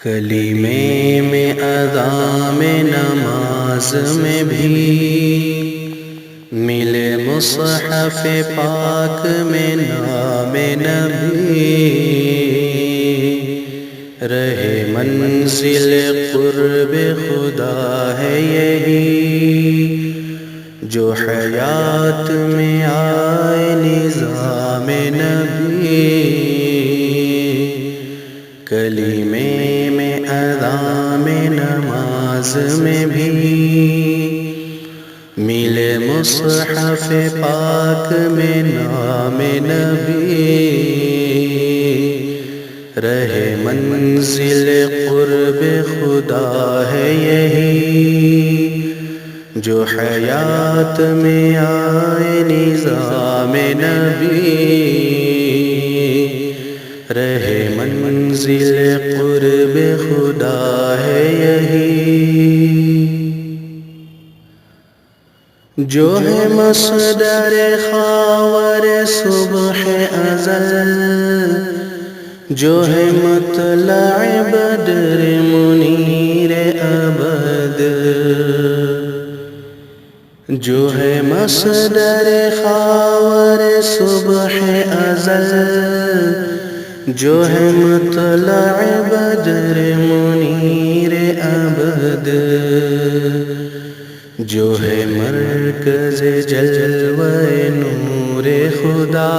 کلیمے میں اذاں میں نماز میں بھی ملے مصحف پاک میں نام نبی، رہے منزل قرب خدا ہے یہی، جو حیات میں آئے نظام نبی۔ کلیمے میں اذاں میں نماز میں بھی ملے مصحف پاک میں نام نبی، رہے منزل قرب خدا ہے یہی، جو حیات میں آئے نظام نبی، رہے منزل قرب خدا ہے یہی، جو ہے مصدر خاور صبح ازل، جو ہے مطلع بدر منیر ابد، جو ہے مصدر خاور صبح ازل، جو ہے مطلع بدر منیر ابد، جو ہے مرکز جلوہ نور خدا،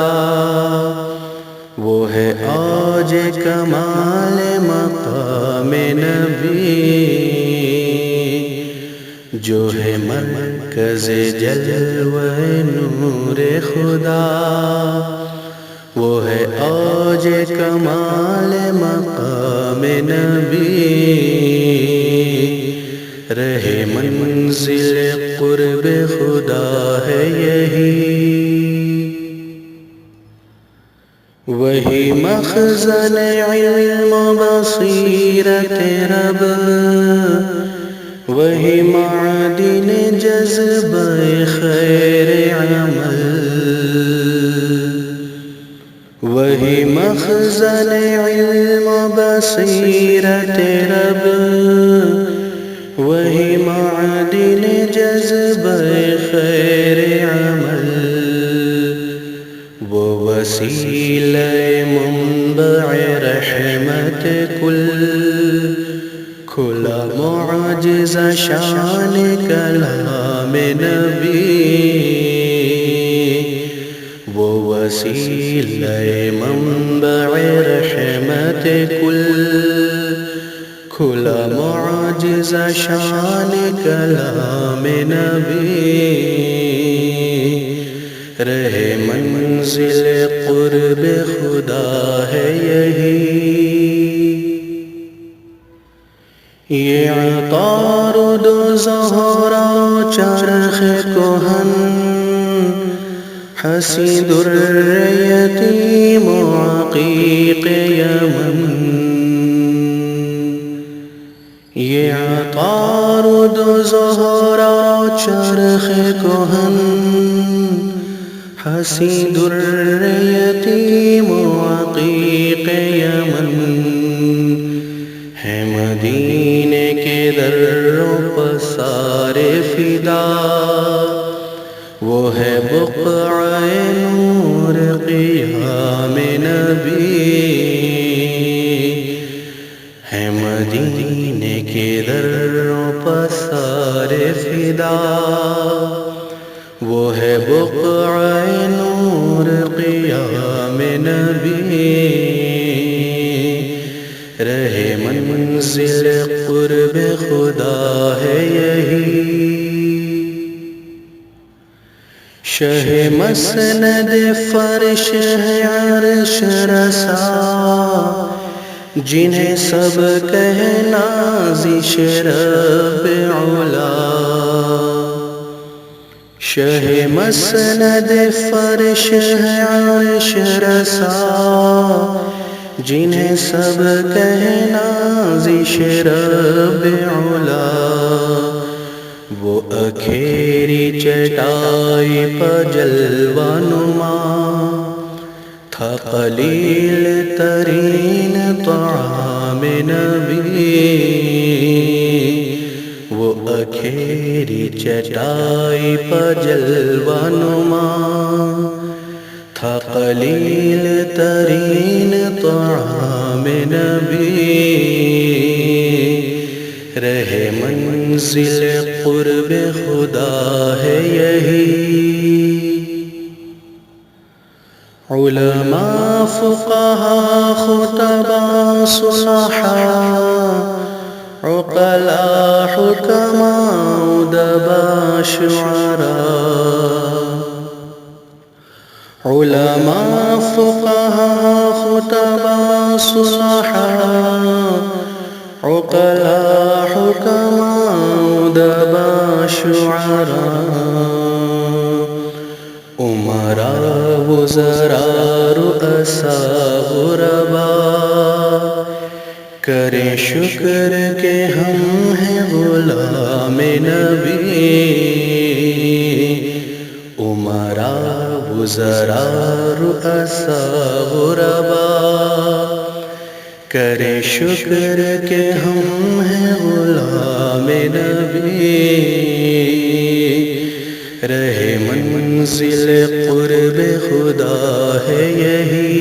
وہ ہے اوج کمال مقام نبی، جو ہے مرکز جلوہ نور خدا، وہ ہے اوج کمال مقام نبی، رہے منزل قرب خدا ہے یہی، وہی مخزن علم بصیرت رب، وہی معدن جذبہ خیر عمل، وہی مخزن علم بصیرت رب، وہی معدن جذبہ خیر عمل، وہ وسیلہ منبع رحمت کل، کھلا معجزہ شان کلام نبی، وہ وسیلہ منبع رحمت کل، کھلا معجزہ شان کلام نبی، رہے منزل قرب خدا ہے یہی، یہ عطارد زہرا چرخ کہن، حسی در یتیم عقیق یمن، یہ عطارد زہرا چرخ کہن، حسی در یتیم عقیق یمن، ہے مدینے کے دروں پسار فدا، وہ ہے بقعہ نور قیام نبی، ہے مدینے کے دروں پسار فدا، وہ ہے بقعہ نور قیام نبی، رہے منزل قرب خدا ہے یہی، شہ مسند فرش ہے عرش رسا، جنہیں سب کہے نازش رب علا، شہ مسند فرش ہے عرش رسا، جنہیں سب کہے نازش رب علا، وہ اکھیری چٹائی پہ جلوہ نما، تھا قلیل ترین طعام نبی، وہ اکھیری چٹائی پہ جلوہ نما، تھا قلیل ترین طعام نبی، رہے منزل قرب خدا ہے یہی۔ علماء فقہاء خطباء صلحاء، عقلاء حکماء ادباء شعراء، علماء فقہاء خطباء صلحاء، عقلاء حکماء ادباء شعراء، امراء وزراء رؤساء غرباء، کریں شکر کہ ہم ہیں غلام نبی، امراء وزراء رؤساء غرباء، کریں شکر کہ ہم ہیں غلام نبی، رہے منزل قرب خدا ہے یہی۔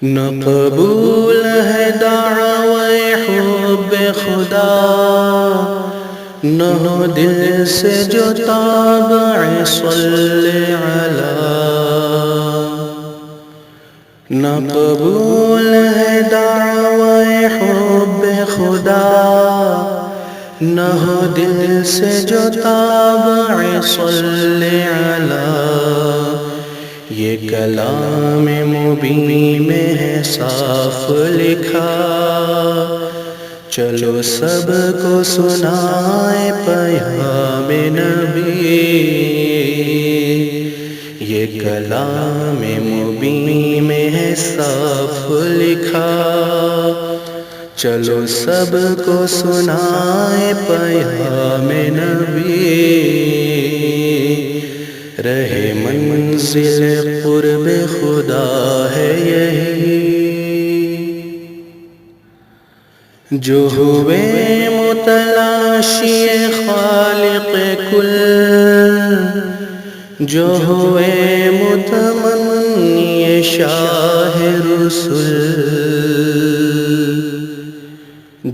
نہ قبول ہے دعوی حب خدا، نہ ہو دل سے جو تابع صلی علی، نہ قبول ہے دعوی حب خدا، نہ ہو دل سے جو تابع صلی علی، یہ کلام مبین میں ہے صاف لکھا، چلو سب کو سنائے پیام نبی، یہ کلام مبین میں ہے صاف لکھا، چلو سب کو سنائے پیام نبی، رہے منزل قرب خدا ہے یہی۔ جو ہوئے متلاشی خالق کل، جو ہوئے متمنی شاہ رسول،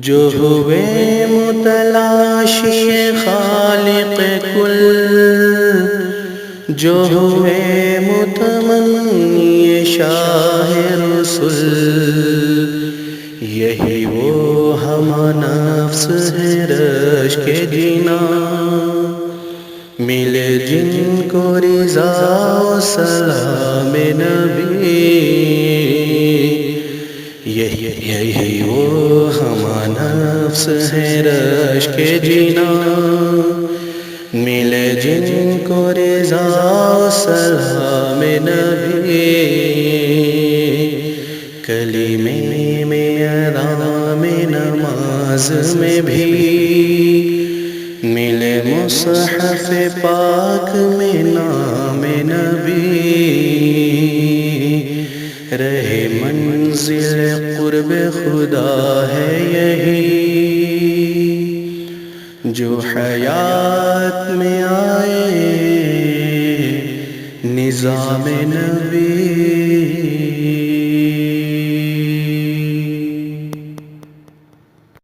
جو ہوئے متلاشی خالق کل، جو ہوئے متمنی شاہ رسول، یہی وہ ہم نفس ہے رشک جینا، ملے جن کو رضا و سلام نبی، یہی وہ ہم نفس ہے رشک جینا، ملے جن کو رضا و سلام نبی، کلمے میں ادا میں نماز میں بھی، ملے مصحف پاک میں نام نبی، رہے منزل قرب خدا ہے یہی۔ جو حیات میں آئے نظام نبی،